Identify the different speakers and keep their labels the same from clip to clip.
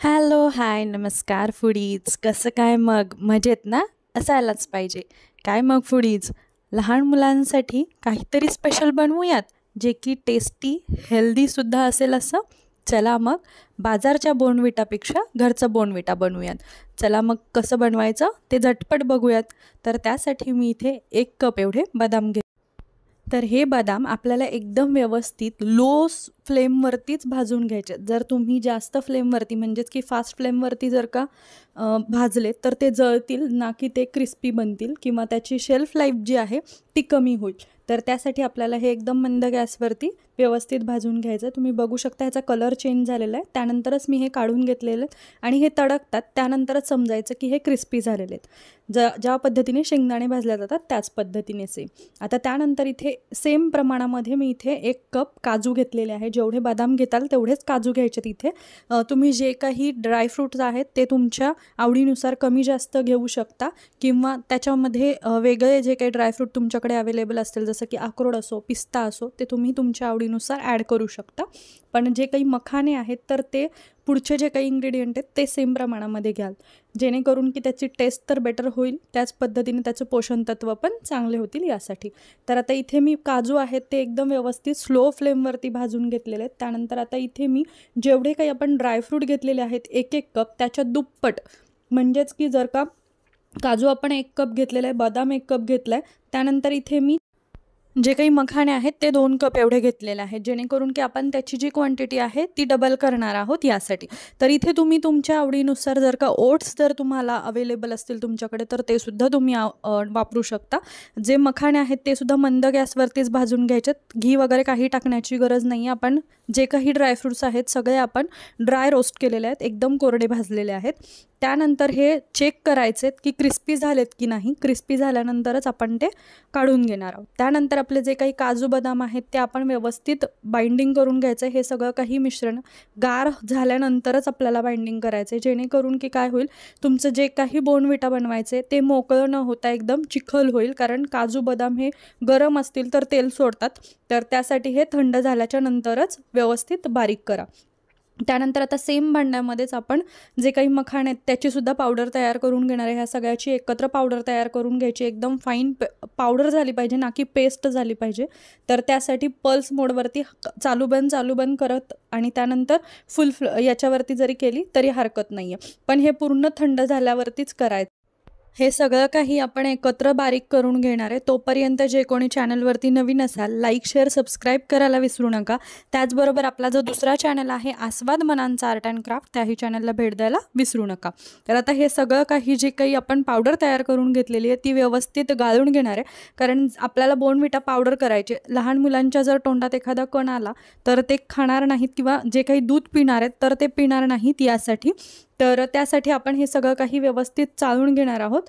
Speaker 1: Hello, हाय, नमस्कार foodies. कसं काय मग? मजेत ना? असायलाच पाहिजे. काय मग फूडीज, लहान मुलांसाठी काहीतरी स्पेशल बनवूयात, जे की टेस्टी, हेल्दीसुद्धा असेल असं? चला मग बाजारच्या बोर्नव्हिटापेक्षा घरचं बोर्नव्हिटा बनवूयात. चला मग कसं बनवायचं ते झटपट बघूयात. तर त्यासाठी मी इथे 1 कप एवढे बदाम तर हे बदाम आपल्याला एकदम व्यवस्थित लो फ्लेमवरतीच भाजून घ्यायचे. जर तुम्ही जास्त फ्लेमवरती म्हणजेच की फास्ट फ्लेमवरती जर का भाजले तर ते जळतील ना, की ते क्रिस्पी बनतील किंवा त्याची शेल्फ लाईफ जी आहे ती कमी होईल. तर त्यासाठी आपल्याला हे एकदम मंद गॅसवरती व्यवस्थित भाजून घ्यायचं आहे. तुम्ही बघू शकता ह्याचा कलर चेंज झालेला आहे. त्यानंतरच मी हे काढून घेतलेले आहेत आणि हे तडकतात त्यानंतरच समजायचं की हे क्रिस्पी झालेले आहेत. ज्या पद्धतीने शेंगदाणे भाजल्या जातात त्याच पद्धतीने सेम. आता त्यानंतर इथे सेम प्रमाणामध्ये मी इथे 1 कप काजू घेतलेले आहे. जेवढे बदाम घेताल तेवढेच काजू घ्यायचे. तिथे तुम्ही जे काही ड्रायफ्रूट्स आहेत ते तुमच्या आवडीनुसार कमी जास्त घेऊ शकता किंवा त्याच्यामध्ये वेगळे जे काही ड्रायफ्रूट तुमच्याकडे अवेलेबल असतील जसं की अक्रोड असो, पिस्ता असो, ते तुम्ही तुमच्या आवडीनुसार ॲड करू शकता. पण जे काही मखाने आहेत तर ते पुढचे जे काही इन्ग्रेडियंट आहेत ते सेम प्रमाणामध्ये घ्याल, जेणेकरून की त्याची टेस्ट तर बेटर होईल, त्याच पद्धतीने त्याचं पोषण तत्व पण चांगले होतील यासाठी. तर आता इथे मी काजू आहेत ते एकदम व्यवस्थित स्लो फ्लेमवरती भाजून घेतलेले आहेत. त्यानंतर आता इथे मी जेवढे काही आपण ड्रायफ्रूट घेतलेले आहेत 1-1 कप त्याच्या दुप्पट, म्हणजेच की जर का काजू आपण 1 कप घेतलेला आहे, बदाम 1 कप घेतला आहे, त्यानंतर इथे मी जे काही मखाणे आहेत ते 2 कप एवढे घेतलेले आहेत, जेणेकरून की आपण त्याची जी क्वांटिटी आहे ती डबल करणार आहोत यासाठी. तर इथे तुम्ही तुमच्या आवडीनुसार जर का ओट्स जर तुम्हाला अवेलेबल असतील तुमच्याकडे तर ते सुद्धा तुम्ही वापरू शकता. जे मखाणे आहेत ते सुद्धा मंद गॅसवरतीच भाजून घ्यायचेत. घी वगैरे काही टाकण्याची गरज नाही. आपण जे काही ड्रायफ्रूट्स आहेत सगळे आपण ड्राय रोस्ट केलेले आहेत, एकदम कोरडे भाजलेले आहेत. त्यानंतर हे चेक करायचे की क्रिस्पी झालेत की नाही. क्रिस्पी झाल्यानंतरच आपण ते काढून घेणार आहोत. त्यानंतर आपले जे काही काजू बदाम आहेत ते आपण व्यवस्थित बाइंडिंग करून घ्यायचं. हे सगळं काही मिश्रण गार झाल्यानंतरच आपल्याला बाइंडिंग करायचं आहे, जेणेकरून की काय होईल, तुमचं जे काही बोर्नव्हिटा बनवायचे ते मोकळं न होता एकदम चिखल होईल. कारण काजू बदाम हे गरम असतील तर तेल सोडतात, तर त्यासाठी हे थंड झाल्याच्या नंतरच व्यवस्थित बारीक करा. त्यानंतर आता सेम भांड्यामध्येच आपण जे काही मखाणे आहेत त्याचीसुद्धा पावडर तयार करून घेणार आहे. ह्या सगळ्याची एकत्र पावडर तयार करून घ्यायची. एकदम फाईन पावडर झाली पाहिजे, ना की पेस्ट झाली पाहिजे. तर त्यासाठी पल्स मोडवरती चालू बंद करत आणि त्यानंतर याच्यावरती जरी केली तरी हरकत नाही आहे, पण हे पूर्ण थंड झाल्यावरतीच करायचं. हे सगळं काही आपण एकत्र बारीक करून घेणार आहे. तोपर्यंत जे कोणी चॅनलवरती नवीन असाल, लाईक, शेअर, सबस्क्राईब करायला विसरू नका. त्याचबरोबर आपला जो दुसरा चॅनल आहे आस्वाद मनांचा आर्ट अँड क्राफ्ट, त्याही चॅनलला भेट द्यायला विसरू नका. तर आता हे सगळं काही जे काही आपण पावडर तयार करून घेतलेली आहे ती व्यवस्थित गाळून घेणार आहे. कारण आपल्याला बोर्नव्हिटा पावडर करायची. लहान मुलांच्या जर तोंडात एखादा कण आला तर ते खाणार नाहीत किंवा जे काही दूध पिणार आहेत तर ते पिणार नाहीत यासाठी. तर त्यासाठी आपण हे सगळं काही व्यवस्थित चाळून घेणार आहोत.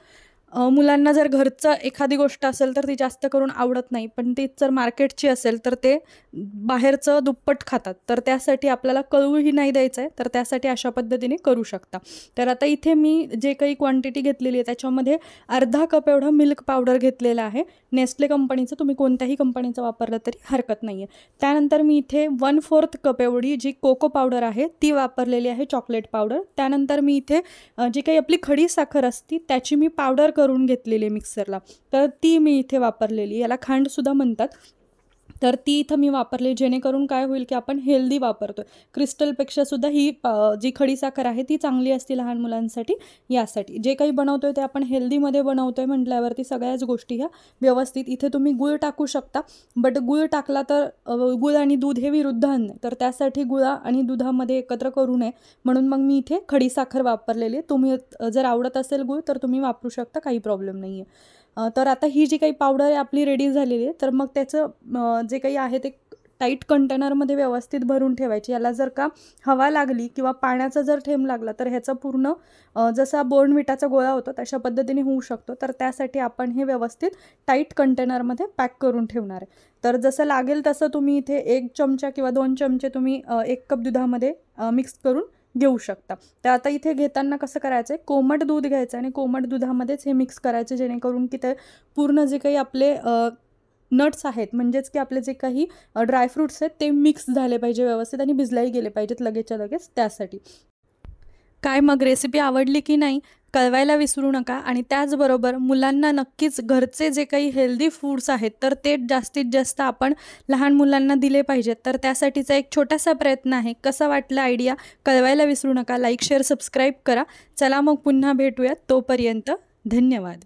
Speaker 1: मुलांना जर घरचं एखादी गोष्ट असेल तर ती जास्त करून आवडत नाही, पण तीच जर मार्केटची असेल तर ते बाहेरचं दुप्पट खातात. तर त्यासाठी आपल्याला कळूही नाही द्यायचं आहे, तर त्यासाठी अशा पद्धतीने करू शकता. तर आता इथे मी जे काही क्वांटिटी घेतलेली आहे त्याच्यामध्ये अर्धा कप एवढं मिल्क पावडर घेतलेलं आहे. नेस्ले कंपनीचं, तुम्ही कोणत्याही कंपनीचं वापरलं तरी हरकत नाही आहे. त्यानंतर मी इथे 1/4 कप एवढी जी कोको पावडर आहे ती वापरलेली आहे, चॉकलेट पावडर. त्यानंतर मी इथे जी काही आपली खडी साखर असती त्याची मी पावडर करून घेतलेली आहे मिक्सरला, तर ती मी इथे वापरलेली. याला खांडसुद्धा म्हणतात. तर ती इथं मी वापरली, जेणेकरून काय होईल की आपण हेल्दी वापरतो. क्रिस्टलपेक्षा सुद्धा ही जी खडी साखर आहे ती चांगली असते लहान मुलांसाठी. यासाठी जे काही बनवतो आहे ते आपण हेल्दीमध्ये बनवतो आहे म्हटल्यावरती सगळ्याच गोष्टी ह्या व्यवस्थित. इथे तुम्ही गूळ टाकू शकता, बट गूळ टाकला तर गूळ आणि दूध हे विरुद्ध आहे, तर त्यासाठी गुळा आणि दुधामध्ये एकत्र करू नये म्हणून मग मी इथे खडी साखर वापरलेली आहे. तुम्ही जर आवडत असेल गूळ तर तुम्ही वापरू शकता, काही प्रॉब्लेम नाही आहे. तर आता ही जी काही पावडर आहे आपली रेडी झालेली आहे. तर मग त्याचं जे काही आहे ते टाईट कंटेनरमध्ये व्यवस्थित भरून ठेवायची. याला जर का हवा लागली किंवा पाण्याचा जर थेंब लागला तर ह्याचा पूर्ण जसा बोर्नव्हिटाचा गोळा होतो तशा पद्धतीने होऊ शकतो. तर त्यासाठी आपण हे व्यवस्थित टाईट कंटेनरमध्ये पॅक करून ठेवणार आहे. तर जसं लागेल तसं तुम्ही इथे 1 चमचा किंवा 2 चमचे तुम्ही 1 कप दुधामध्ये मिक्स करून घेऊ शकता. तर आता इथे घेताना कसं करायचं आहे, कोमट दूध घ्यायचं आणि कोमट दुधामध्येच हे मिक्स करायचे, जेणेकरून की ते पूर्ण जे काही आपले नट्स आहेत, म्हणजेच की आपले जे काही ड्रायफ्रूट्स आहेत ते मिक्स झाले पाहिजे व्यवस्थित आणि भिजलाही गेले पाहिजेत लगेचच्या लगेच त्यासाठी. काय मग रेसिपी आवडली की नाही कळवायला विसरू नका. आणि त्याचबरोबर मुलांना नक्कीच घरचे जे काही हेल्दी फूड्स आहेत तर ते जास्तीत जास्त आपण लहान मुलांना दिले पाहिजेत. तर त्यासाठीचा एक छोटासा प्रयत्न आहे. कसा वाटला आयडिया कळवायला विसरू नका. लाईक शेअर सबस्क्राईब करा. चला मग पुन्हा भेटूयात. तोपर्यंत धन्यवाद.